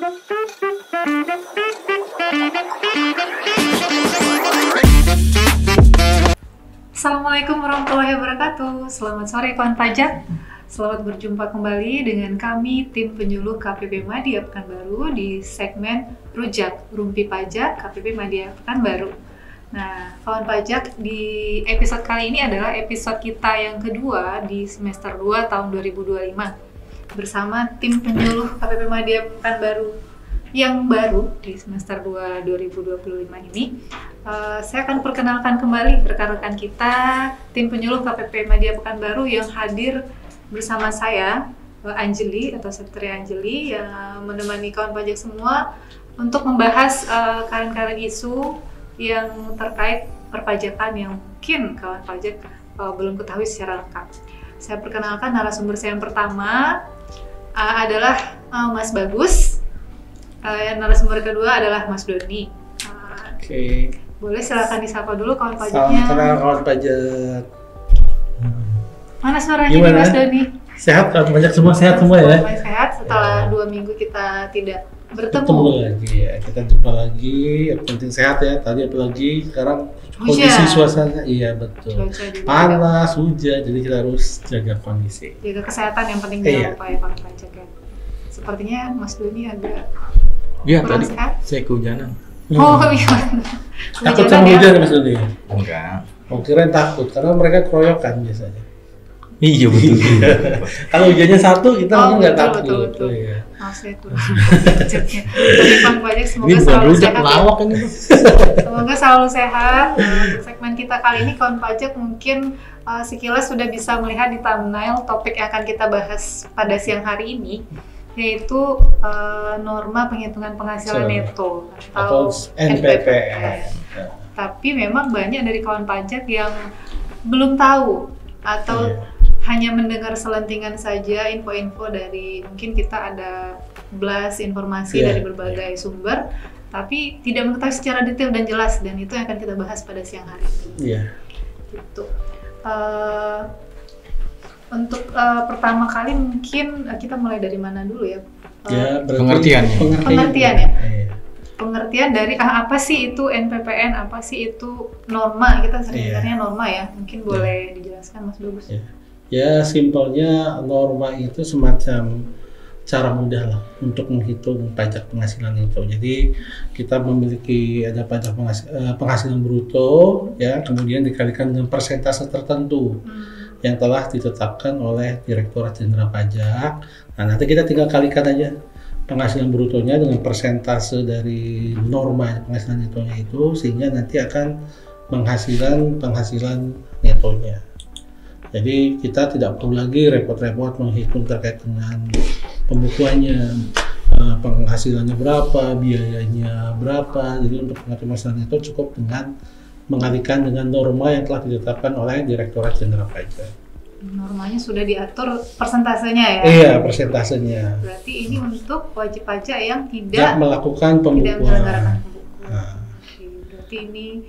Assalamualaikum warahmatullahi wabarakatuh. Selamat sore kawan pajak. Selamat berjumpa kembali dengan kami tim penyuluh KPP Madya Pekanbaru di segmen Rujak Rumpi Pajak KPP Madya Pekanbaru. Nah, kawan pajak, di episode kali ini adalah episode kita yang kedua di semester 2 tahun 2025 bersama tim penyuluh KPP Madya Pekanbaru yang baru di semester 2 2025 ini. Saya akan perkenalkan kembali rekan-rekan kita tim penyuluh KPP Madya Pekanbaru yang hadir bersama saya, Anjeli atau Sekretari Anjeli, yang menemani kawan pajak semua untuk membahas karen-karen isu yang terkait perpajakan yang mungkin kawan pajak belum ketahui secara lengkap. Saya perkenalkan narasumber saya yang pertama adalah Mas Bagus. Narasumber kedua adalah Mas Doni. Oke. Boleh silakan disapa dulu kawan pajaknya. Salam kenal kawan pajak. Mana suaranya nih Mas Doni? Sehat kawan pajak, semua sehat semua ya? Semua sehat setelah 2 minggu kita tidak bertemu lagi ya, kita jumpa lagi. Yang penting sehat ya. Tadi apalagi sekarang kondisi suasana, iya betul. Panas, hujan, jadi kita harus jaga kondisi. Jaga kesehatan yang penting jangan lupa ya kawan pajak ya. Sepertinya Mas Doni agak kurang sehat. Saya kehujanan. Oh iya. Takut sama hujan ya Mas Doni? Enggak. Oh, kirain takut, karena mereka keroyokan biasanya. Iya betul. Kalau hujannya satu, kita mungkin nggak takut. Betul. Ya. Maaf saya kurang budgetnya. Tapi kawan pajak semoga selalu sehat. Ini Semoga selalu sehat. Untuk segmen kita kali ini kawan pajak mungkin sekilas sudah bisa melihat di thumbnail topik yang akan kita bahas pada siang hari ini, yaitu norma penghitungan penghasilan neto atau NPPN. Tapi memang banyak dari kawan pajak yang belum tahu atau hanya mendengar selentingan saja info-info dari, mungkin kita ada blast informasi dari berbagai sumber, tapi tidak mengetahui secara detail dan jelas, dan itu yang akan kita bahas pada siang hari ini. Gitu. Untuk pertama kali mungkin kita mulai dari mana dulu ya? Pengertian ya. Pengertian dari apa sih itu NPPN, apa sih itu norma, kita sering dengarnya norma ya, mungkin boleh dijelaskan Mas Bagus. Ya simpelnya norma itu semacam cara mudah lah untuk menghitung pajak penghasilan itu. Jadi kita memiliki ada pajak penghasilan bruto ya, kemudian dikalikan dengan persentase tertentu yang telah ditetapkan oleh Direktorat Jenderal Pajak. Nah nanti kita tinggal kalikan aja penghasilan brutonya dengan persentase dari norma penghasilan netonya itu, sehingga nanti akan penghasilan netonya. Jadi kita tidak perlu lagi repot-repot menghitung terkait dengan pembukuannya, penghasilannya berapa, biayanya berapa. Jadi untuk penghasilan neto cukup dengan mengalihkan dengan norma yang telah ditetapkan oleh Direktorat Jenderal Pajak. Normanya sudah diatur persentasenya ya? Iya, persentasenya. Berarti ini untuk wajib pajak yang tidak melakukan pembukuan. Tidak menyelenggarakan pembukuan. Berarti ini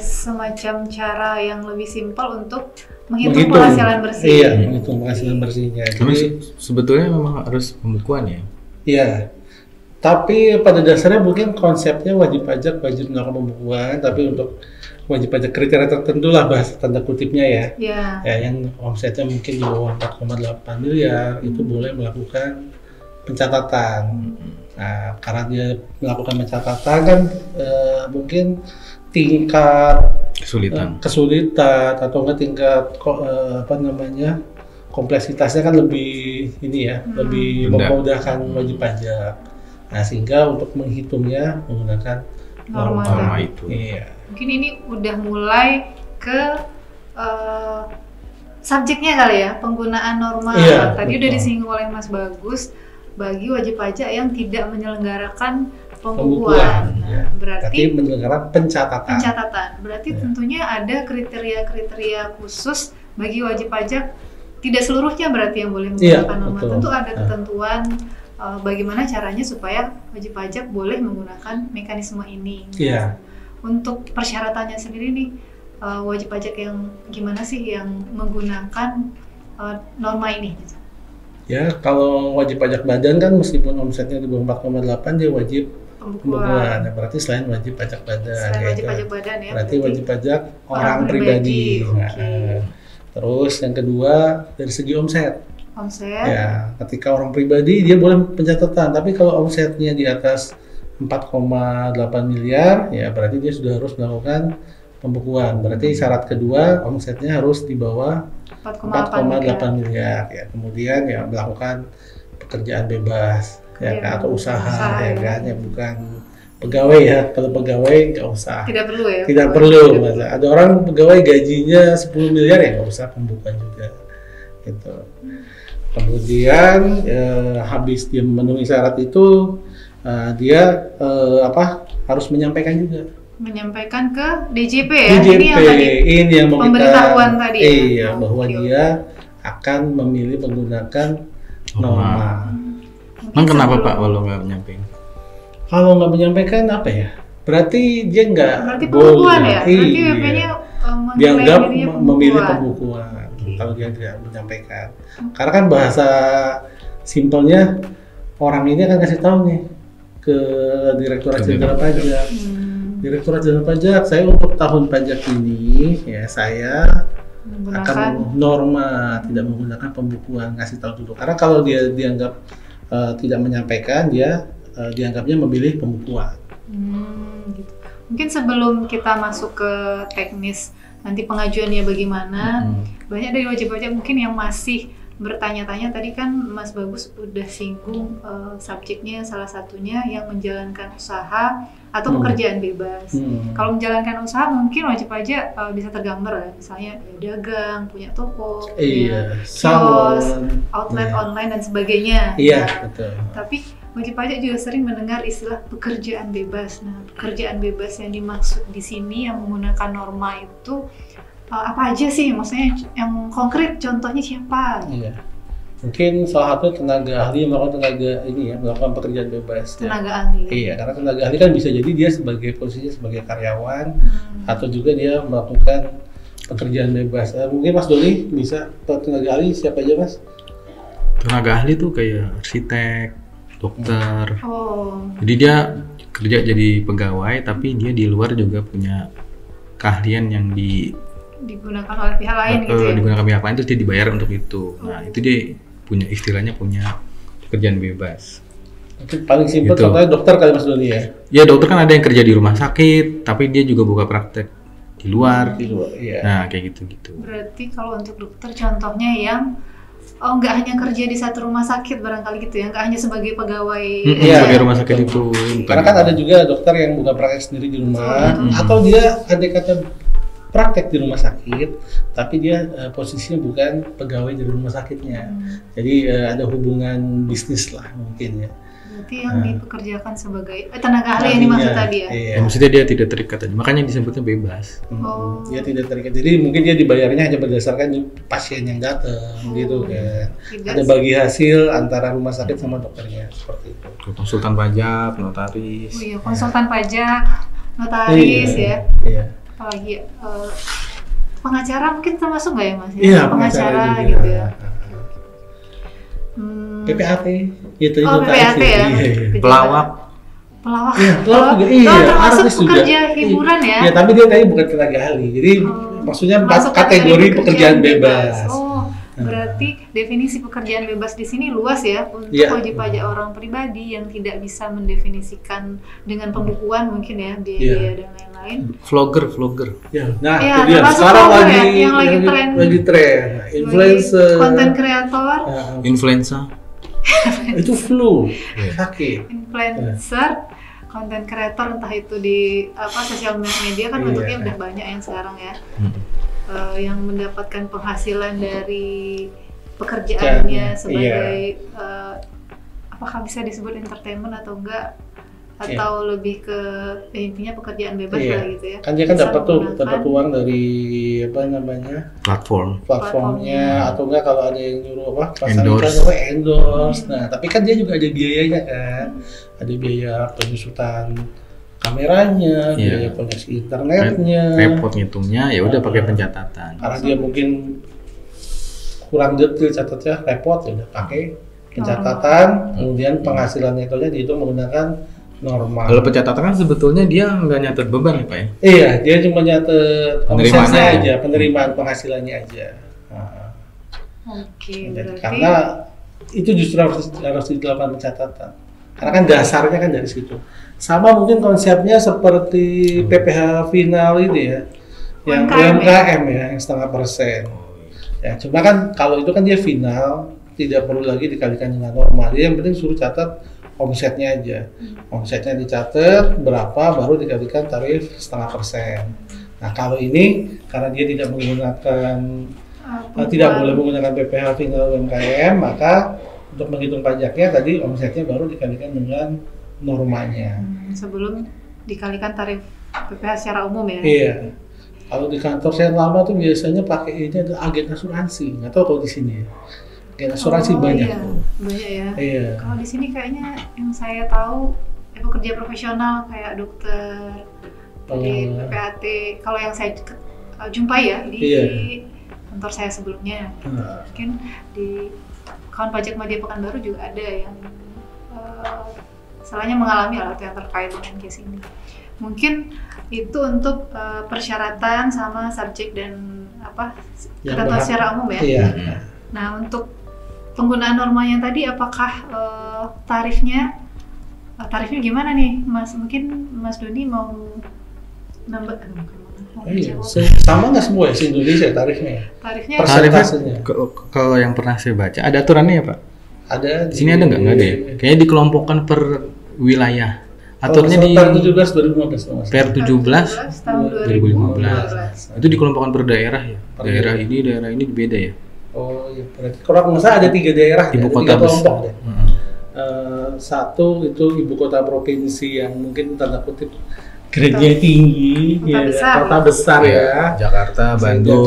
semacam cara yang lebih simpel untuk menghitung penghasilan bersih. Iya, menghitung penghasilan bersihnya. Jadi sebetulnya memang harus pembukuan ya? Iya. Tapi pada dasarnya mungkin konsepnya wajib pajak wajib melakukan pembukuan, tapi untuk wajib pajak kriteria tertentu lah bahasa tanda kutipnya ya. Ya, yang omsetnya mungkin di bawah 4,8 miliar itu boleh melakukan pencatatan. Nah, karena dia melakukan pencatatan kan mungkin tingkat kesulitan atau enggak tingkat kompleksitasnya kan lebih ini ya, lebih memudahkan wajib pajak. Nah, sehingga untuk menghitungnya menggunakan norma itu. Iya. Mungkin ini udah mulai ke subjeknya kali ya, penggunaan norma. Tadi udah disinggung oleh Mas Bagus, bagi wajib pajak yang tidak menyelenggarakan pembukuan. Berarti menyelenggarakan pencatatan. Berarti tentunya ada kriteria-kriteria khusus bagi wajib pajak. Tidak seluruhnya berarti yang boleh menggunakan norma. Tentu ada ketentuan bagaimana caranya supaya wajib pajak boleh menggunakan mekanisme ini. Untuk persyaratannya sendiri nih, wajib pajak yang gimana sih yang menggunakan norma ini? Ya, kalau wajib pajak badan kan meskipun omsetnya di bawah 4,8 dia wajib pembukuan. Nah, berarti selain wajib pajak badan. Selain wajib kan? pajak badan ya. Berarti wajib pajak orang pribadi. pribadi. Nah, terus yang kedua dari segi omset. Omset. Ya, ketika orang pribadi dia boleh pencatatan, tapi kalau omsetnya di atas 4,8 miliar, ya berarti dia sudah harus melakukan pembukuan. Berarti syarat kedua omsetnya harus di bawah 4,8 miliar ya. Kemudian ya melakukan pekerjaan bebas ya kan, atau usaha ya kan, ya bukan pegawai ya. Kalau pegawai nggak usah. Tidak perlu ya. Tidak perlu. Ada orang pegawai gajinya 10 miliar ya nggak usah pembukuan juga. Gitu. Kemudian habis dia memenuhi syarat itu dia harus menyampaikan juga. Menyampaikan ke DJP ya. DJP, ini yang mau pemberitahuan tadi ya. Iya, bahwa dia akan memilih menggunakan norma. Emang kenapa Pak kalau nggak menyampaikan? Kalau nggak menyampaikan apa ya? Berarti dia nggak berarti pembukuan ya? Berarti iya. BP-nya dianggap memilih pembukuan kalau dia tidak menyampaikan. Karena kan bahasa simpelnya orang ini akan kasih tahu nih ke Direktorat Jenderal Pajak. Direktorat Jenderal Pajak, saya untuk tahun pajak ini ya saya akan norma tidak menggunakan pembukuan, kasih tahu dulu. Karena kalau dia dianggap tidak menyampaikan, dia dianggapnya memilih pembukuan. Gitu. Mungkin sebelum kita masuk ke teknis nanti pengajuannya bagaimana, banyak dari wajib pajak mungkin yang masih bertanya-tanya. Tadi kan Mas Bagus udah singgung subjeknya salah satunya yang menjalankan usaha atau pekerjaan bebas. Kalau menjalankan usaha mungkin wajib pajak bisa tergambar ya, misalnya ya, dagang, punya toko, punya kios, outlet online dan sebagainya. Iya, nah, betul. Tapi wajib pajak juga sering mendengar istilah pekerjaan bebas. Nah, pekerjaan bebas yang dimaksud di sini yang menggunakan norma itu apa aja sih? Maksudnya yang konkret contohnya siapa? Iya. Mungkin salah satu tenaga ahli yang melakukan pekerjaan bebas. Tenaga ahli. Iya, karena tenaga ahli kan bisa jadi dia sebagai posisinya sebagai karyawan atau juga dia melakukan pekerjaan bebas. Mungkin Mas Doli bisa tenaga ahli siapa aja Mas? Tenaga ahli tuh kayak arsitek, dokter. Jadi dia kerja jadi pegawai tapi dia di luar juga punya keahlian yang digunakan oleh pihak lain gitu ya? Digunakan pihak lain terus dia dibayar untuk itu. Nah itu dia punya istilahnya punya pekerjaan bebas. Itu paling simpel gitu. Contohnya dokter kali Mas Doli ya? Ya dokter kan ada yang kerja di rumah sakit tapi dia juga buka praktek di luar. Iya. Nah kayak gitu-gitu. Berarti kalau untuk dokter contohnya yang nggak hanya kerja di satu rumah sakit barangkali gitu ya, nggak hanya sebagai pegawai sebagai rumah sakit itu. Karena kan ada juga dokter yang buka praktek sendiri di rumah atau dia ada kata praktek di rumah sakit tapi dia posisinya bukan pegawai di rumah sakitnya. Jadi ada hubungan bisnis lah mungkin ya. Berarti yang dipekerjakan sebagai tenaga ahli yang dimaksud tadi ya? Iya. Maksudnya dia tidak terikat aja, makanya disebutnya bebas. Dia tidak terikat, jadi mungkin dia dibayarnya hanya berdasarkan pasien yang datang gitu kan. Ada bagi hasil antara rumah sakit sama dokternya seperti itu. Konsultan pajak, notaris. Oh iya, konsultan pajak, notaris ya. Iya. Apalagi pengacara mungkin termasuk nggak ya Mas? Iya, pengacara gitu ya. PPAT, itu PPAT ya. Pelawak. Iya, pelawak juga. Iya, termasuk artis juga. pekerja hiburan ya. Iya, tapi dia tadi bukan tenaga ahli. Jadi maksudnya kategori pekerjaan bebas. Berarti definisi pekerjaan bebas di sini luas ya untuk wajib pajak orang pribadi yang tidak bisa mendefinisikan dengan pembukuan mungkin ya biaya dan lain-lain. Vlogger. Ya, nah itu dia. Sekarang lagi tren. Influencer, konten kreator, influenza. Itu flu, sakit. Influencer, konten kreator entah itu di sosial media kan bentuknya udah banyak yang sekarang ya. Yang mendapatkan penghasilan dari pekerjaannya sebagai apakah bisa disebut entertainment atau enggak atau lebih ke intinya pekerjaan bebas lah gitu ya. Kan dia kan dapat uang dari platformnya atau enggak kalau ada yang nyuruh endorse. Nah, tapi kan dia juga ada biayanya kan. Ada biaya penyusutan kameranya, biaya koneksi internetnya, repot ngitungnya ya udah pakai pencatatan. Karena dia mungkin kurang detail catatnya repot ya udah pakai pencatatan, kemudian penghasilan netonya dihitung menggunakan normal. Kalau pencatatan kan sebetulnya dia nggak nyatet beban ya Pak ya? Iya, dia cuma nyatet omsetnya Penerimaan aja, penerimaan penghasilannya aja. Oke, Jadi, berarti karena itu justru harus dilakukan pencatatan. Karena kan dasarnya kan dari situ. Sama mungkin konsepnya seperti PPh final ini ya, yang UMKM ya, yang 0,5%. Ya, cuma kan kalau itu kan dia final, tidak perlu lagi dikalikan dengan normal. Dia yang penting suruh catat omsetnya aja. Omsetnya dicatat berapa, baru dikalikan tarif 0,5%. Nah kalau ini karena dia tidak menggunakan tidak boleh menggunakan PPh final UMKM, maka untuk menghitung pajaknya tadi omsetnya baru dikalikan dengan normanya. Sebelum dikalikan tarif PPh secara umum ya? Iya. Kalau di kantor saya lama tuh biasanya pakai ini ada agen asuransi. Nggak tahu kalau di sini ya. Agen asuransi banyak. Iya. Banyak ya. Iya. Kalau di sini kayaknya yang saya tahu pekerja profesional kayak dokter, tadi PPAT. Kalau yang saya jumpai ya di kantor saya sebelumnya, mungkin di kawan pajak Madya Pekanbaru juga ada yang salahnya mengalami hal yang terkait dengan case ini. Mungkin itu untuk persyaratan sama subjek dan ketentuan secara umum ya. Iya. Nah untuk penggunaan normanya tadi, apakah tarifnya gimana nih, Mas? Mungkin Mas Doni mau nambah? Iya, sama nggak semua ya se-Indonesia tarifnya? Tarifnya kalau yang pernah saya baca ada aturannya ya Pak? Ada. Di sini ada nggak ada ya? Kayaknya dikelompokkan per wilayah. Aturannya di Per 17 2015. Per 17 tahun 2015. Itu dikelompokkan per daerah ya. Daerah ini beda ya. Oh iya, berarti kalau nggak salah ada 3 daerah. Ibu kota besar. Satu itu ibu kota provinsi yang mungkin tanda kutip grade-nya tinggi, kota besar ya. Jakarta, Bandung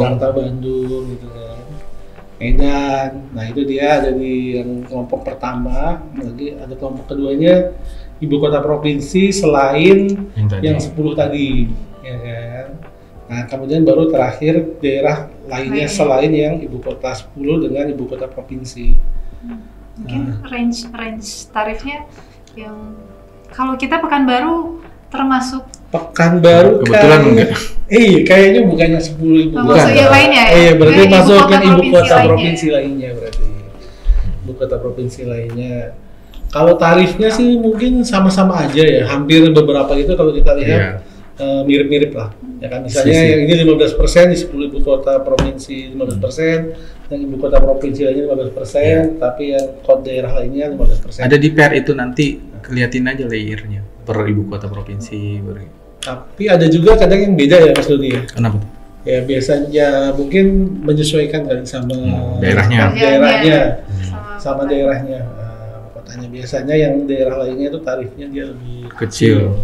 gitu kan. Medan. Nah itu dia ada di yang kelompok pertama. Lagi ada kelompok keduanya ibu kota provinsi selain yang 10 tadi, ya kan. Nah kemudian baru terakhir daerah lainnya selain yang ibu kota 10 dengan ibu kota provinsi. Mungkin range tarifnya yang kalau kita Pekanbaru termasuk Pekanbaru kebetulan kan, enggak. Kayaknya bukannya 10 ibu kota. Maksudnya lainnya ya? Iya, berarti masukin ibu kota lainnya. provinsi lainnya berarti. Ibu kota provinsi lainnya. Kalau tarifnya sih mungkin sama-sama aja ya. Hampir beberapa itu kalau kita lihat mirip-mirip lah. Ya kan misalnya yang ini 15% di 10 ibu kota provinsi 15%, dan ibu kota provinsi lainnya 15%, tapi yang kode daerah lainnya 15%. Ada di per itu nanti keliatin aja layernya per ibu kota provinsi. Tapi ada juga kadang yang beda ya Mas Doni ya. Kenapa? Ya biasanya mungkin menyesuaikan kan sama daerahnya. Sama daerahnya. Kotanya biasanya yang daerah lainnya itu tarifnya dia lebih kecil.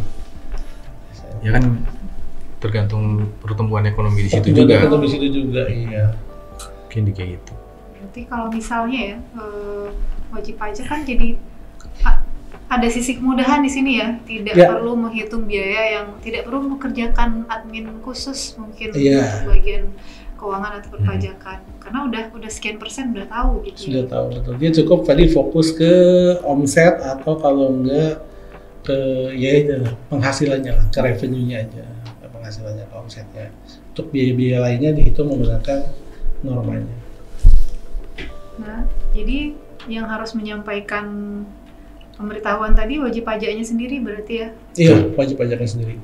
Ya kan tergantung pertumbuhan ekonomi di situ juga. Di situ juga, iya. Mungkin kayak gitu. Berarti kalau misalnya ya wajib pajak kan jadi ada sisi kemudahan di sini ya, tidak perlu menghitung biaya yang tidak perlu mengerjakan admin khusus mungkin untuk bagian keuangan atau perpajakan, karena udah sekian persen udah tahu gitu. Sudah tahu betul. Dia cukup tadi fokus ke omset atau kalau enggak ke penghasilannya lah, ke revenue-nya aja, penghasilannya ke omsetnya. Untuk biaya-biaya lainnya dihitung menggunakan normanya. Nah, jadi yang harus menyampaikan pemberitahuan tadi wajib pajaknya sendiri berarti ya? Iya, wajib pajaknya sendiri.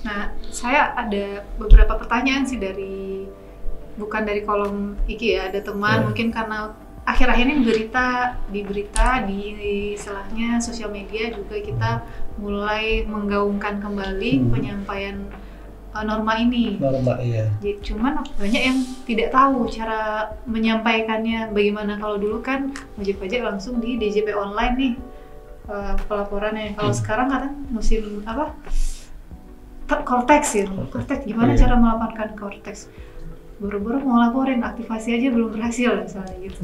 Nah, saya ada beberapa pertanyaan sih bukan dari kolom IG ya, ada teman mungkin karena akhir-akhir ini di berita di selahnya sosial media juga kita mulai menggaungkan kembali penyampaian norma ini. Norma, iya. Cuman banyak yang tidak tahu cara menyampaikannya bagaimana. Kalau dulu kan wajib pajak langsung di DJP online nih pelaporannya. Kalau sekarang kan musim Kortex ya. Kortex gimana cara melaporkan Kortex? buru-buru mau laporin, aktivasi aja belum berhasil misalnya gitu.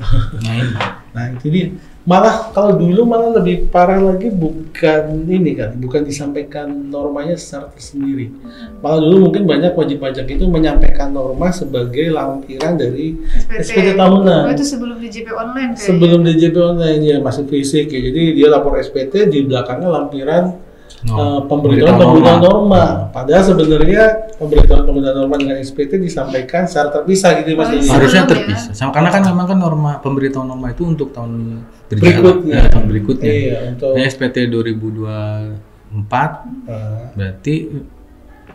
Nah itu dia. Malah kalau dulu malah lebih parah lagi, bukan ini kan, bukan disampaikan normanya secara tersendiri. Malah dulu mungkin banyak wajib pajak itu menyampaikan norma sebagai lampiran dari SPT tahunan. Oh, itu sebelum DJP online kayaknya. Sebelum DJP online ya, masih fisik ya. Jadi dia lapor SPT, di belakangnya lampiran pemberitahuan norma. Padahal sebenarnya pemberitahuan norma dengan SPT disampaikan secara terpisah gitu Mas. Harusnya terpisah. Sama karena kan memang kan norma pemberitahuan norma itu untuk tahun berikutnya. Tahun berikutnya. Iya, untuk SPT 2024 berarti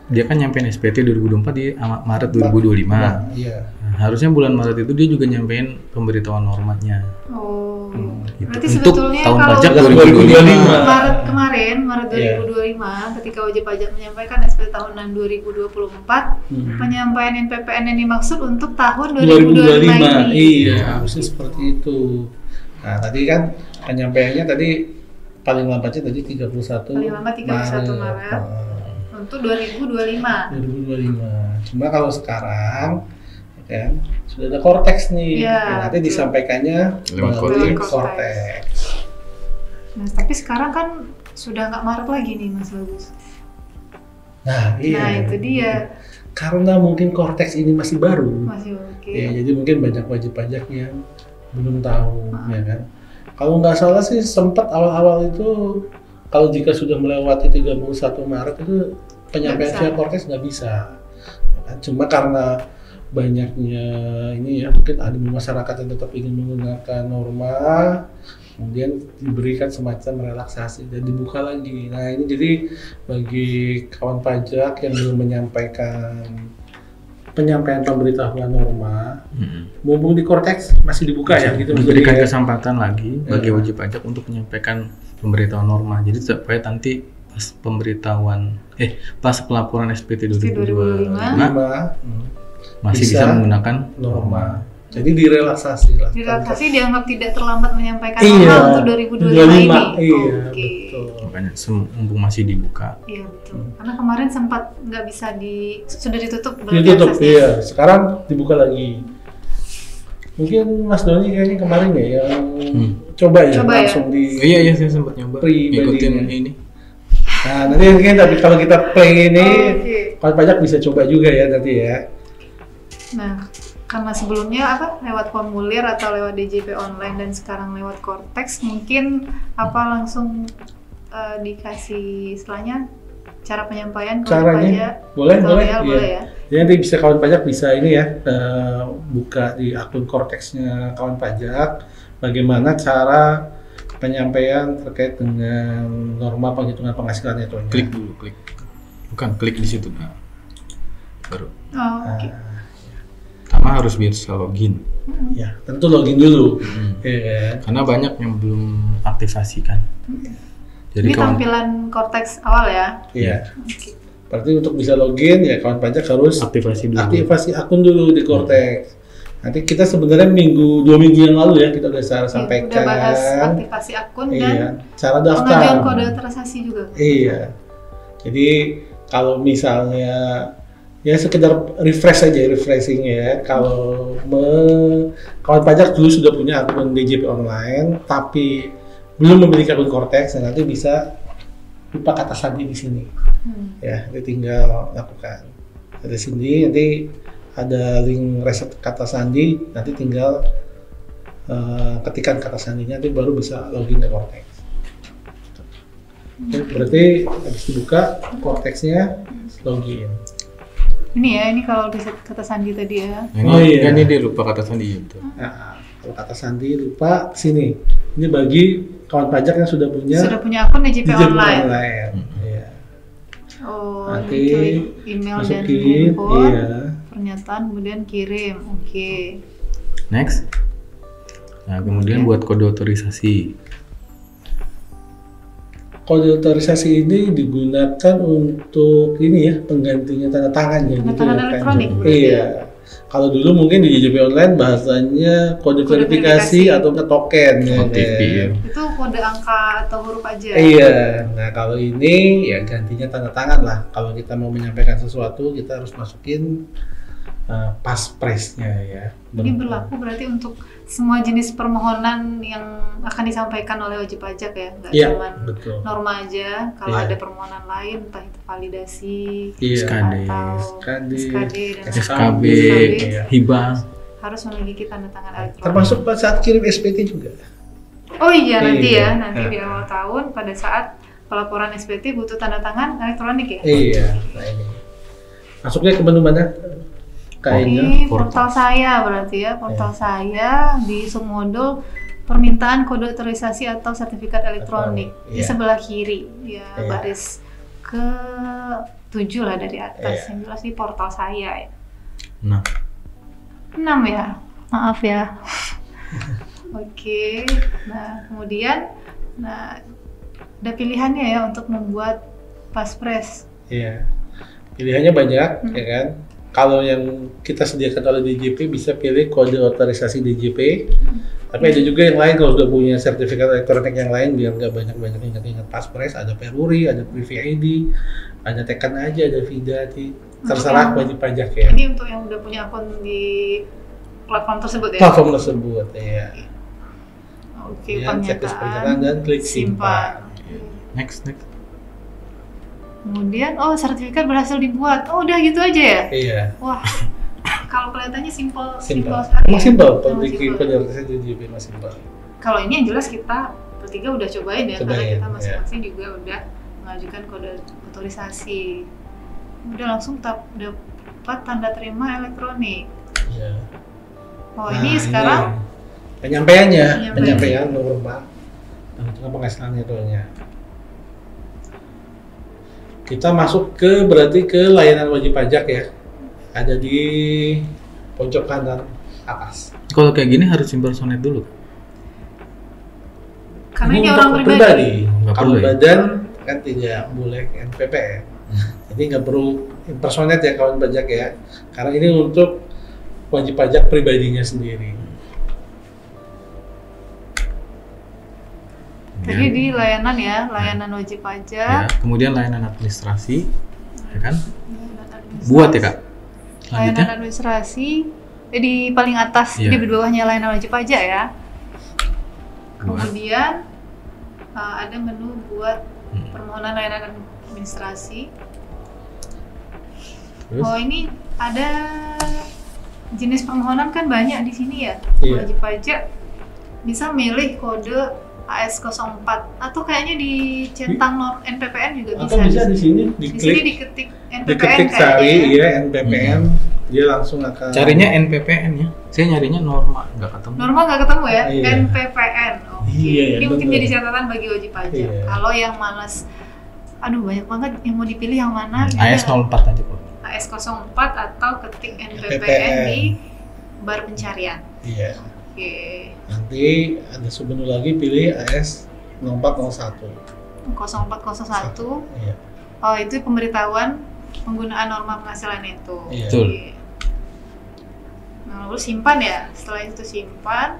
dia kan nyampein SPT 2024 di Maret 2025. Iya. Nah, harusnya bulan Maret itu dia juga nyampein pemberitahuan normanya. Gitu. Berarti Untuk sebetulnya tahun kalau pajak 2025 Maret 2025 ketika wajib pajak menyampaikan SPT tahunan 2024, penyampaian NPPN yang dimaksud untuk tahun 2025 ini. Iya, harusnya seperti itu. Nah, tadi kan penyampaiannya tadi paling lambatnya tadi 31 Maret. Untuk 2025. Cuma kalau sekarang kan sudah ada Cortex nih, nanti disampaikannya melalui Cortex. Nah, tapi sekarang kan sudah nggak Maret lagi nih Mas Bagus. Nah, itu dia. Karena mungkin Cortex ini masih baru. Ya, jadi mungkin banyak wajib pajak yang belum tahu, ya kan. Kalau nggak salah sih sempat awal-awal itu, kalau jika sudah melewati 31 Maret itu penyampaian Cortex nggak bisa. Cuma karena banyaknya ini ya, mungkin ada masyarakat yang tetap ingin menggunakan norma, kemudian diberikan semacam relaksasi dan dibuka lagi. Nah ini jadi bagi kawan pajak yang belum menyampaikan penyampaian pemberitahuan norma, mumpung di Cortex masih dibuka ya, gitu. Memberikan kesempatan lagi bagi wajib pajak untuk menyampaikan pemberitahuan norma. Jadi supaya nanti pas pemberitahuan pas pelaporan SPT 2025 masih bisa menggunakan norma. Jadi direlaksasi lah. Direlaksasi dianggap tidak terlambat menyampaikan norma untuk 2025 ini. Iya, betul. Makanya mumpung masih dibuka. Iya betul. Karena kemarin sempat nggak bisa sudah ditutup. Ditutup, iya. Sekarang dibuka lagi. Mungkin Mas Doni kayaknya kemarin ya yang coba langsung di. Iya saya sempat nyoba. Ikutin ini. Nah nanti mungkin tapi kalau kita play ini, kawan pajak bisa coba juga ya nanti ya. Nah, karena sebelumnya lewat formulir atau lewat DJP online dan sekarang lewat Cortex, mungkin langsung dikasih istilahnya cara penyampaian caranya boleh ya. Jadi nanti bisa kawan pajak bisa ini ya buka di akun Cortexnya kawan pajak bagaimana cara penyampaian terkait dengan norma penghitungan penghasilan itu. Klik dulu, klik di situ baru. Oke. Pertama harus bisa login. Ya, tentu login dulu. Karena banyak yang belum aktivasikan. Jadi ini tampilan Cortex awal ya? Iya. Berarti untuk bisa login ya kawan pajak harus aktivasi akun dulu di Cortex. Nanti kita sebenarnya 2 minggu yang lalu ya kita udah sampaikan. Udah bahas aktivasi akun dan cara daftar. Pengajuan kode transaksi juga. Iya. Jadi kalau misalnya ya sekedar refreshing ya. Kalau kawan pajak dulu sudah punya akun DJP online, tapi belum memiliki akun Cortex, nanti bisa lupa kata sandi di sini. Ya, nanti tinggal lakukan. Dari sini nanti ada link reset kata sandi, nanti tinggal ketikkan kata sandinya, nanti baru bisa login ke Cortex. Berarti habis dibuka Cortexnya login. Ini kalau reset kata sandi tadi ya. Ini dia lupa kata sandi itu. Nah, kalau kata sandi lupa sini. Ini bagi kawan pajak yang sudah punya akun DJP online. Iya. Nanti klik email dan handphone. Pernyataan kemudian kirim. Oke. Next. Nah, kemudian buat kode otorisasi. Kode otorisasi ini digunakan untuk ini ya, penggantinya tanda tangan ya. Tanda tangan elektronik. Iya. Kalau dulu mungkin di DJP online bahasanya kode verifikasi atau token ya. OTP ya. Itu kode angka atau huruf aja. Iya. Nah, kalau ini ya gantinya tanda tangan lah. Kalau kita mau menyampaikan sesuatu, kita harus masukin paspresnya ya. Ini berlaku berarti untuk semua jenis permohonan yang akan disampaikan oleh wajib pajak ya, nggak cuma norma aja. Kalau ada permohonan lain, entah itu validasi, SKD, dan SKB, hibah, harus memiliki tanda tangan elektronik. Termasuk pada saat kirim SPT juga. Oh iya, nanti di awal tahun pada saat pelaporan SPT butuh tanda tangan elektronik ya? Iya, nah ini. Masuknya ke menu mana? Ini portal saya berarti ya, portal saya di submodul permintaan kode otorisasi atau sertifikat elektronik di sebelah kiri ya, baris ke-7 lah dari atas. Yang jelas di portal saya ya. 6 ya, maaf ya. Oke, nah kemudian ada pilihannya ya untuk membuat paspres. Iya, pilihannya banyak ya kan. Kalau yang kita sediakan oleh DJP bisa pilih kode otorisasi DJP. Tapi ada juga yang lain kalau sudah punya sertifikat elektronik yang lain biar nggak banyak-banyak ingat-ingat paspres. Ada Peruri, ada Privi ID, ada Tekan Aja, ada Vidati. Terserah wajib pajak ya. Ini untuk yang udah punya akun di platform tersebut ya? Platform tersebut ya. Oke, pernyataan dan klik simpan. Next. Kemudian, sertifikat berhasil dibuat. Oh, udah gitu aja ya? Iya. Wah, kalau kelihatannya simple sekali. Emang simpel, kalau bikin penjelasan DJP masih simpel. Kalau ini yang jelas kita bertiga udah cobain ya, karena kita masing-masing juga udah mengajukan kode otorisasi. Udah langsung dapat tanda terima elektronik. Iya. Oh, ini sekarang penyampaian norma dan penghasilan netonya. Kita masuk berarti ke layanan wajib pajak ya. Ada di pojok kanan atas. Kalau kayak gini harus impersonate dulu. Karena ini orang pribadi. Kalau badan kan tidak boleh NPPN. Jadi nggak perlu impersonate ya kawan pajak ya. Karena ini untuk wajib pajak pribadinya sendiri. Jadi di layanan wajib pajak. Ya, kemudian layanan administrasi, ya kan? Buat ya kak. Layanan administrasi di paling atas, di bawahnya layanan wajib pajak ya. Kemudian ada menu buat permohonan layanan administrasi. Terus? Oh, ini ada jenis permohonan kan banyak di sini ya. Wajib pajak bisa milih kode AS04 atau kayaknya di centang NPPN juga bisa. Atau bisa di sini diketik NPPN, diketik cari ya NPPN, dia langsung akan carinya NPPN ya. Saya nyarinya norma nggak ketemu. Norma nggak ketemu ya? NPPN. Oke. Iya, ini mungkin jadi catatan bagi wajib pajak. Kalau yang malas, aduh banyak banget yang mau dipilih yang mana? AS04 aja kok. AS04 atau ketik NPPN di bar pencarian. Iya. Oke. Nanti ada submenu lagi, pilih AS0401. 0401. Iya. Oh, itu pemberitahuan penggunaan norma penghasilan itu. Iya. Betul. Nah, lalu simpan ya. Setelah itu simpan.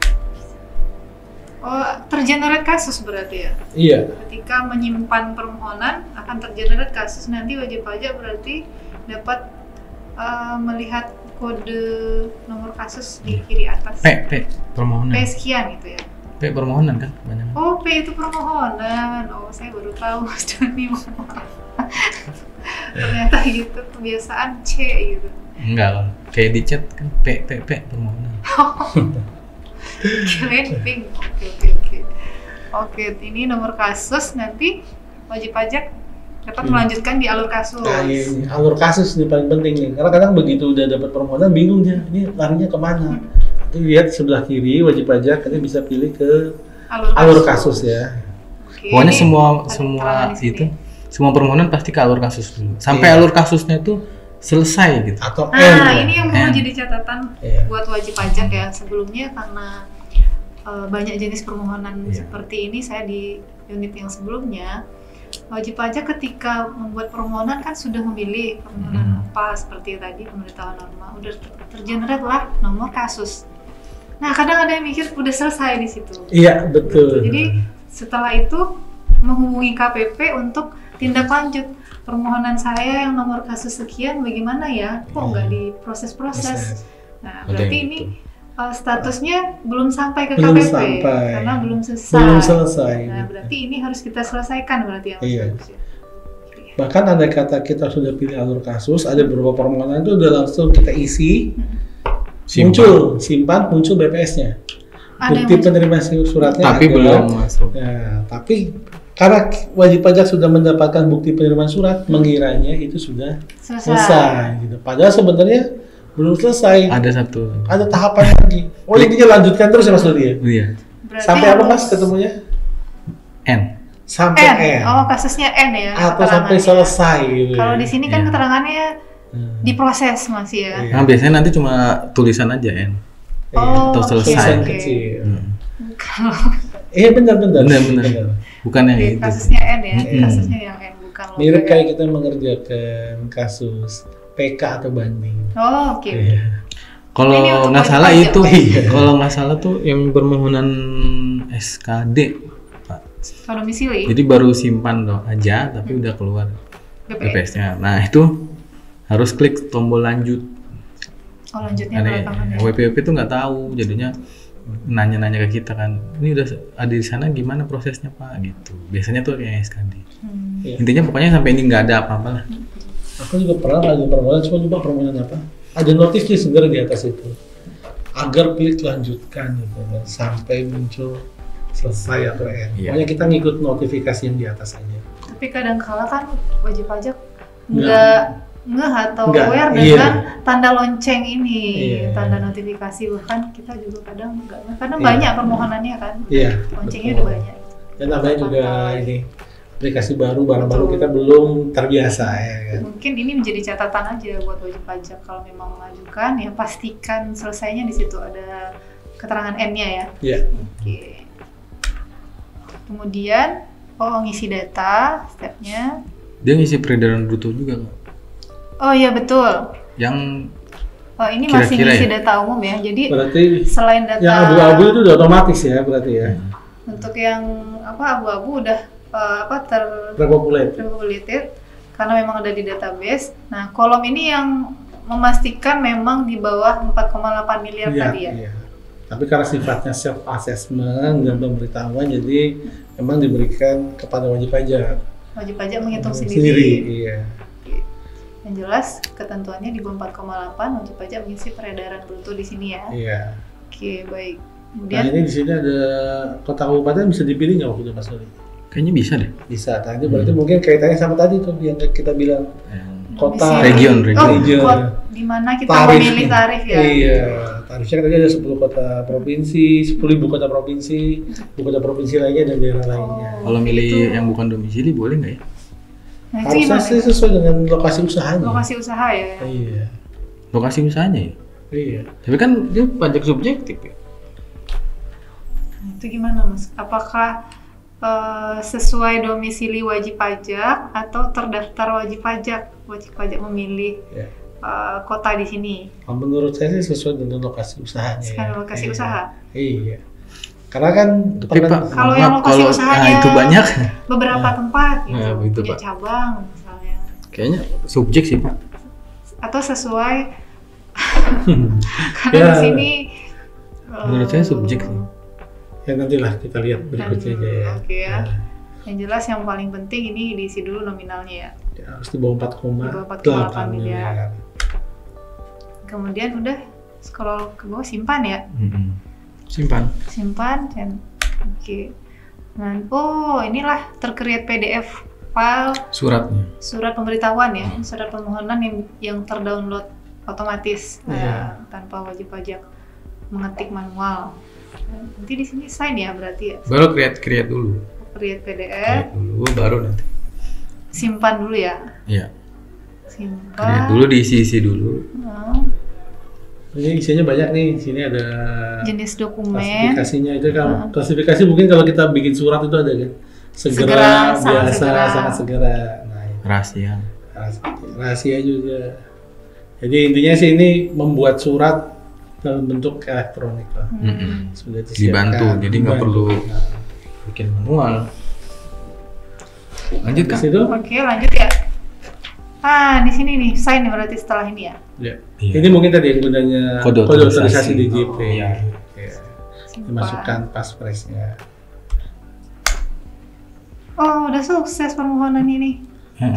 Oh, tergenerate kasus berarti ya? Iya. Ketika menyimpan permohonan akan tergenerate kasus, nanti wajib pajak berarti dapat melihat kode nomor kasus di kiri atas. P permohonan. P sekian gitu ya. P permohonan kan banyak. Oh, P itu permohonan. Oh, saya baru tahu Joni. Ternyata gitu, kebiasaan C gitu. Enggak, kayak di chat kan P permohonan. Kalian pink. Oke, ini nomor kasus, nanti wajib pajak dapat melanjutkan di alur kasus. Nah, ini alur kasus ini paling penting nih. Karena kadang begitu udah dapat permohonan bingung dia, ini larinya kemana? Itu lihat sebelah kiri wajib pajak, ini bisa pilih ke alur kasus ya. Oke, pokoknya semua permohonan pasti ke alur kasus dulu. Sampai alur kasusnya itu selesai gitu. Atau ini yang perlu jadi catatan buat wajib pajak ya. Sebelumnya karena banyak jenis permohonan seperti ini, saya di unit yang sebelumnya wajib pajak ketika membuat permohonan kan sudah memilih permohonan apa, seperti tadi pemberitahuan norma, udah tergenerate lah nomor kasus. Nah, kadang ada yang mikir udah selesai di situ. Iya, betul. Jadi setelah itu menghubungi KPP untuk tindak lanjut permohonan saya yang nomor kasus sekian bagaimana ya, kok nggak diproses-proses. Nah berarti ini statusnya belum sampai ke Belum KPP sampai. karena belum selesai. Belum selesai. Nah berarti ini harus kita selesaikan berarti ya Mas Iya. Bagus ya. Bahkan andai kata kita sudah pilih alur kasus, ada beberapa permohonan itu udah langsung kita isi, simpan, muncul BPS-nya. Ada yang Bukti muncul. penerima suratnya Tapi ada. belum masuk. Ya, tapi karena wajib pajak sudah mendapatkan bukti penerimaan surat, mengiranya itu sudah selesai. Gitu. Padahal sebenarnya belum selesai. Ada satu. Ada tahapan lagi. Oh, intinya lanjutkan terus ya Mas Dodi ya? Iya. Berarti Sampai apa harus Mas ketemunya? N. Sampai N. N. Oh kasusnya N ya. Atau sampai keterangannya. selesai gitu. Kalau di sini kan Iya. keterangannya diproses masih ya. Iya. Nah, biasanya nanti cuma tulisan aja N. Oh, Atau selesai. Tulisan oke. kecil. Kalau Benar. Benar. Bukan yang oke, itu. kasusnya N ya, Iya. kasusnya yang N bukan logo Mirip ya. kayak kita mengerjakan kasus PK atau banding. Oh oke. Iya. Kalau Ini untuk nggak wajib salah pajak. itu, Iya. kalau nggak salah tuh yang permohonan SKD, Pak. Kalau domisili Jadi baru simpan loh aja, tapi udah keluar BPS. BPS-nya. Nah itu harus klik tombol lanjut. Oh lanjutnya belakangan ya. WPWP tuh nggak tahu, jadinya nanya-nanya ke kita kan, ini udah ada di sana gimana prosesnya Pak gitu. Biasanya tuh kayak SKD. Iya. Intinya pokoknya sampai ini nggak ada apa-apa lah. Aku juga pernah ada permohonan, cuma lupa permohonan apa. Ada notif sebenarnya di atas itu. Agar klik lanjutkan gitu, dan sampai muncul selesai atau N. Iya. Pokoknya kita ngikut notifikasi yang di atas aja. Tapi kadang kala kan wajib pajak Nggak. nggak atau Nggak, aware iya. dengan tanda lonceng ini, Iya. tanda notifikasi, bahkan kita juga kadang nggak, karena Iya. banyak permohonannya kan, Iya. loncengnya betul. udah banyak. Dan namanya juga Pantai. ini aplikasi baru, barang baru Betul. kita belum terbiasa ya kan. Mungkin ini menjadi catatan aja buat wajib pajak kalau memang mengajukan ya pastikan selesainya di situ ada keterangan N-nya ya. Iya. Oke. Kemudian ngisi data stepnya. Dia ngisi peredaran bruto juga nggak? Oh iya betul. Yang Oh ini masih Kira-kira ngisi ya? data umum ya. Jadi Berarti selain data yang abu-abu itu udah otomatis ya berarti ya. untuk yang abu-abu udah Terpopuler. terpopulated karena memang ada di database. Nah, kolom ini yang memastikan memang di bawah 4,8 miliar Iya, tadi ya. iya. Tapi karena sifatnya self assessment dan pemberitahuan, jadi memang diberikan kepada wajib pajak Wajib pajak menghitung sendiri. sendiri. Iya. Yang jelas ketentuannya di bawah 4,8 wajib pajak mengisi peredaran bruto di sini ya. Iya. Oke, baik. Nah Kemudian ini di sini ada kota kabupaten bisa dipilih nggak waktu itu Mas Oli? kayaknya bisa deh. Bisa. Tadi berarti mungkin kaitannya sama tadi tuh yang kita bilang kota domisili. region. Oh, Region. di mana kita Tarif. memilih tarif ya. Iya. Tarifnya tadi ada 10 kota provinsi, 10 ibu kota provinsi, ibu kota provinsi lainnya dan daerah lainnya. Kalau milih Itu- yang bukan domisili boleh nggak ya? Nah, itu Harusnya gimana? sih sesuai dengan lokasi usahanya. Lokasi usaha ya. Iya. Lokasi usahanya ya. Iya. Tapi kan dia pajak subjektif ya. Nah, itu gimana Mas? Apakah sesuai domisili wajib pajak atau terdaftar wajib pajak memilih Ya. kota di sini? Kalau menurut saya sih sesuai dengan lokasi usahanya. Sekarang lokasi Iya. usaha. Iya. Karena kan Tapi Pak, Kalau maaf, yang lokasi kalau usahanya itu banyak, beberapa tempat gitu, Nah, begitu, punya Pak. cabang misalnya, kayaknya subjek sih Pak. atau sesuai karena Ya. di sini Menurut saya subjek sih. ya nantilah kita lihat berikutnya aja ya. Oke ya. Nah, Yang jelas yang paling penting ini diisi dulu nominalnya ya. ya, harus di bawah 4,8 Di bawah 4,8 miliar. Kemudian udah scroll ke bawah simpan ya. Simpan. Simpan dan oke. Nah, inilah tercreate PDF file Suratnya. surat pemberitahuan ya, surat permohonan yang terdownload otomatis Iya. tanpa wajib pajak mengetik manual. Nanti di sini sign ya berarti ya. Baru create dulu. Create PDF, Create dulu baru nanti. simpan dulu ya. Iya. Simpan. Create dulu, diisi dulu. Nah, Ini isinya banyak nih. Di sini ada jenis dokumen. klasifikasinya itu kan. Klasifikasi mungkin kalau kita bikin surat itu ada kan. Segera, sangat biasa, segera. sangat segera. Nah, itu. Rahasia. Rahasia juga. Jadi intinya sih ini membuat surat dalam bentuk elektronik lah. Mm-mm. Sudah disiapkan. Dibantu, jadi nggak Dibantu. perlu Nah, bikin manual. Lanjut Kak. Situ. Oke, lanjut ya. Di sini nih, sign berarti setelah ini ya. Ya. Iya. Ini mungkin tadi yang gunanya Kode kode otorisasi. otorisasi DJP. Iya. Ya. Simpan. Dimasukkan paspresnya. Oh, udah sukses permohonan ini.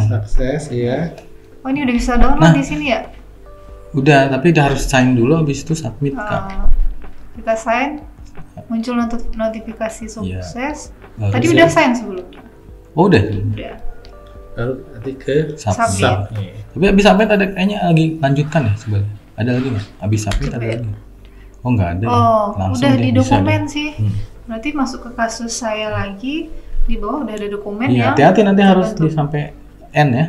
Sukses ya. Oh, ini udah bisa download di sini ya? Udah, tapi udah harus sign dulu, habis itu submit Kak. Kita sign, muncul notifikasi sukses. Baru Tadi sign. udah sign sebelumnya. Oh udah. Udah. Baru nanti ke Submit. Submit. Tapi habis submit ada kayaknya lagi lanjutkan ya sebenarnya. Ada lagi nggak? Habis submit ada Coba ya. lagi? Oh nggak ada. Oh, ya? Langsung udah deh, di bisa dokumen deh. sih. Berarti masuk ke kasus saya lagi, di bawah udah ada dokumen Iya, yang hati-hati nanti harus terbentuk. di sampai N ya.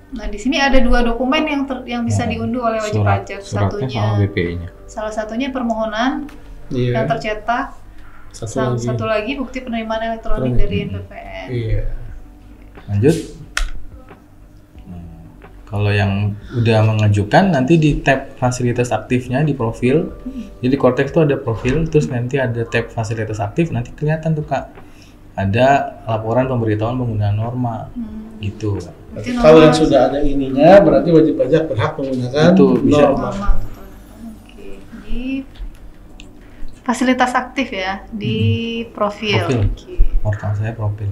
Nah, di sini ada 2 dokumen yang bisa diunduh oleh wajib pajak. Suratnya sama BPI-nya. Salah satunya permohonan Iya. yang tercetak, satu lagi bukti penerimaan elektronik dari NPPN. Iya. Lanjut. Nah, kalau yang udah mengajukan nanti di tab fasilitas aktifnya di profil. Jadi Cortex itu ada profil, terus nanti ada tab fasilitas aktif, nanti kelihatan tuh Kak. Ada laporan pemberitahuan penggunaan norma. Gitu. Berarti Kalau yang norma- sudah ada ininya berarti wajib pajak berhak menggunakan Itu bisa. norma. norma. Oke, di fasilitas aktif ya, di profil. Profil. Oke. Portal saya profil.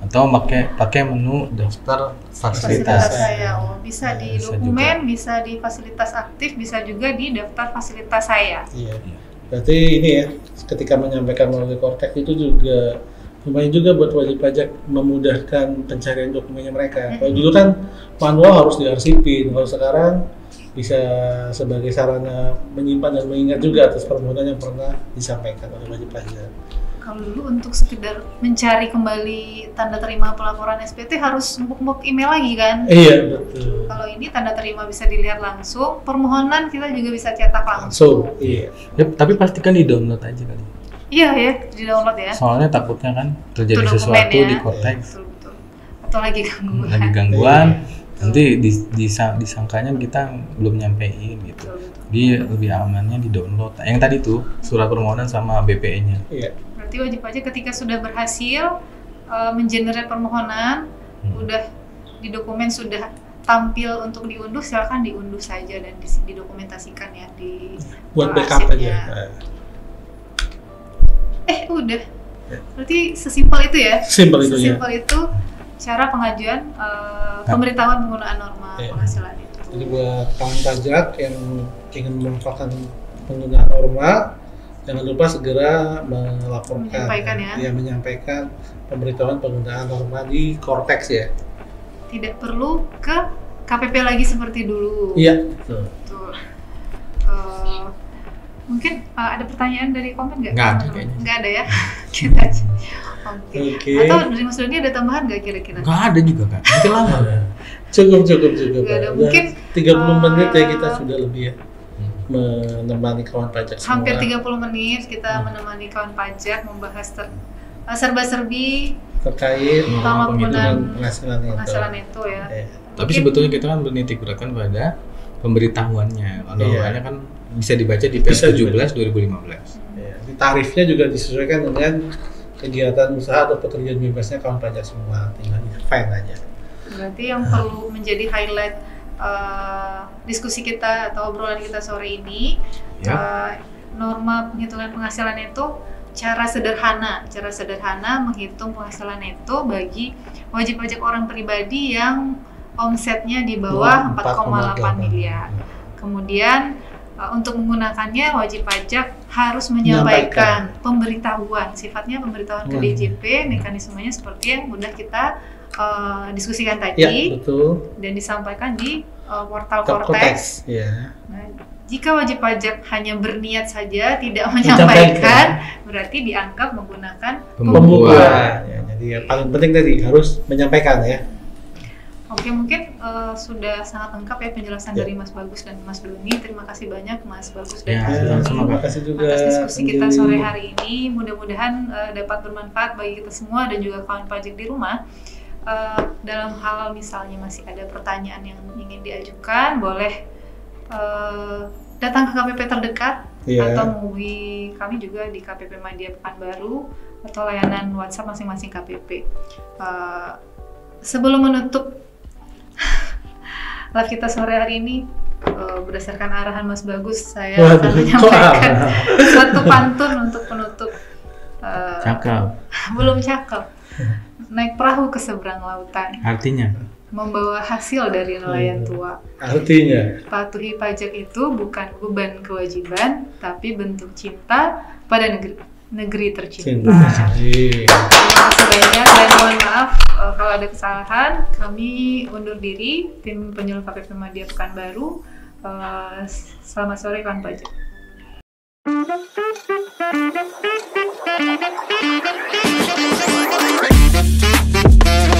Atau pakai menu daftar Fasilitas fasilitas. saya, bisa di Bisa dokumen, bisa di fasilitas aktif, bisa juga di daftar fasilitas saya. Iya. Berarti ini ya, ketika menyampaikan melalui Cortex itu juga lumayan juga buat wajib pajak memudahkan pencarian dokumennya mereka. Kalau dulu kan manual harus diarsipin, kalau sekarang bisa sebagai sarana menyimpan dan mengingat juga atas permohonan yang pernah disampaikan oleh wajib pajak. Kalau dulu untuk sekedar mencari kembali tanda terima pelaporan SPT harus mbuk-mbuk email lagi kan? Iya betul. Kalau ini tanda terima bisa dilihat langsung, permohonan kita juga bisa cetak Langsung, langsung. iya. Ya, tapi pastikan di download aja kali. Iya ya, di download ya. Soalnya takutnya kan terjadi Itu dokumen sesuatu ya. di Cortex, Betul-betul. Atau lagi gangguan. lagi gangguan, nanti disangkanya kita belum nyampein gitu. Betul-betul. Jadi lebih amannya di download. Yang tadi tuh surat permohonan sama BPE-nya. Iya. Berarti wajib pajak ketika sudah berhasil mengenerate permohonan, udah di dokumen sudah tampil untuk diunduh, silakan diunduh saja dan didokumentasikan ya di Buat backup arsipnya. aja. Udah. Berarti sesimpel itu ya? Simpel itu ya. Sesimpel itu cara pengajuan pemberitahuan penggunaan norma Iya. penghasilan itu. Jadi buat kawan pajak yang ingin memanfaatkan penggunaan norma, jangan lupa segera melaporkan, Menyampaikan ya. menyampaikan pemberitahuan penggunaan norma di Cortex ya. Tidak perlu ke KPP lagi seperti dulu. Iya. Betul. Betul. Mungkin ada pertanyaan dari komen nggak? Nggak ada teman-teman? kayaknya. Nggak ada ya? Kita aja. Oke. Oke. Atau dari Mas Doni ada tambahan nggak kira-kira? Nggak ada juga Kak, nanti lama. Cukup. Nggak ada. Pak. Mungkin, 30 menit ya kita sudah lebih ya menemani kawan pajak semua. Hampir 30 menit kita menemani kawan pajak membahas serba-serbi terkait Sama penghitungan penghasilan itu ya. Ya. Tapi sebetulnya kita kan bernitik beratkan pada pemberitahuannya. Normanya kan bisa dibaca di Bisa PS 17 2015. Ya, di tarifnya juga disesuaikan dengan kegiatan usaha atau pekerjaan bebasnya kawan pajak semua, tinggal fine aja. Berarti yang perlu menjadi highlight diskusi kita atau obrolan kita sore ini, norma penghitungan penghasilan itu cara sederhana menghitung penghasilan itu bagi wajib pajak orang pribadi yang omsetnya di bawah 4,8 miliar. Kemudian untuk menggunakannya wajib pajak harus menyampaikan pemberitahuan, sifatnya pemberitahuan ke DJP, mekanismenya seperti yang sudah kita diskusikan tadi. Ya, betul. Dan disampaikan di portal Cortex. Cortex. Ya. Nah, jika wajib pajak hanya berniat saja tidak menyampaikan, berarti dianggap menggunakan Pembukuan. Ya, jadi yang paling penting tadi harus menyampaikan ya. Oke, mungkin sudah sangat lengkap ya penjelasan dari Mas Bagus dan Mas Doni. Terima kasih banyak Mas Bagus dan Mas Doni Terima kasih juga atas diskusi kita Anjali. sore hari ini. Mudah-mudahan dapat bermanfaat bagi kita semua dan juga kawan pajak di rumah. Dalam hal misalnya masih ada pertanyaan yang ingin diajukan, boleh datang ke KPP terdekat Iya. atau menghubungi kami juga di KPP Madya Pekanbaru atau layanan WhatsApp masing-masing KPP. Sebelum menutup live kita sore hari ini, berdasarkan arahan Mas Bagus, saya akan menyampaikan suatu pantun untuk penutup. Cakep. Belum cakep. Naik perahu ke seberang lautan, Artinya? membawa hasil dari nelayan tua. Artinya Patuhi pajak itu bukan beban kewajiban, tapi bentuk cinta pada negeri tercinta. cinta. Terima kasih banyak dan mohon maaf kalau ada kesalahan. Kami undur diri, tim penyuluh KPP Madya Pekanbaru. Selamat sore kawan pajak.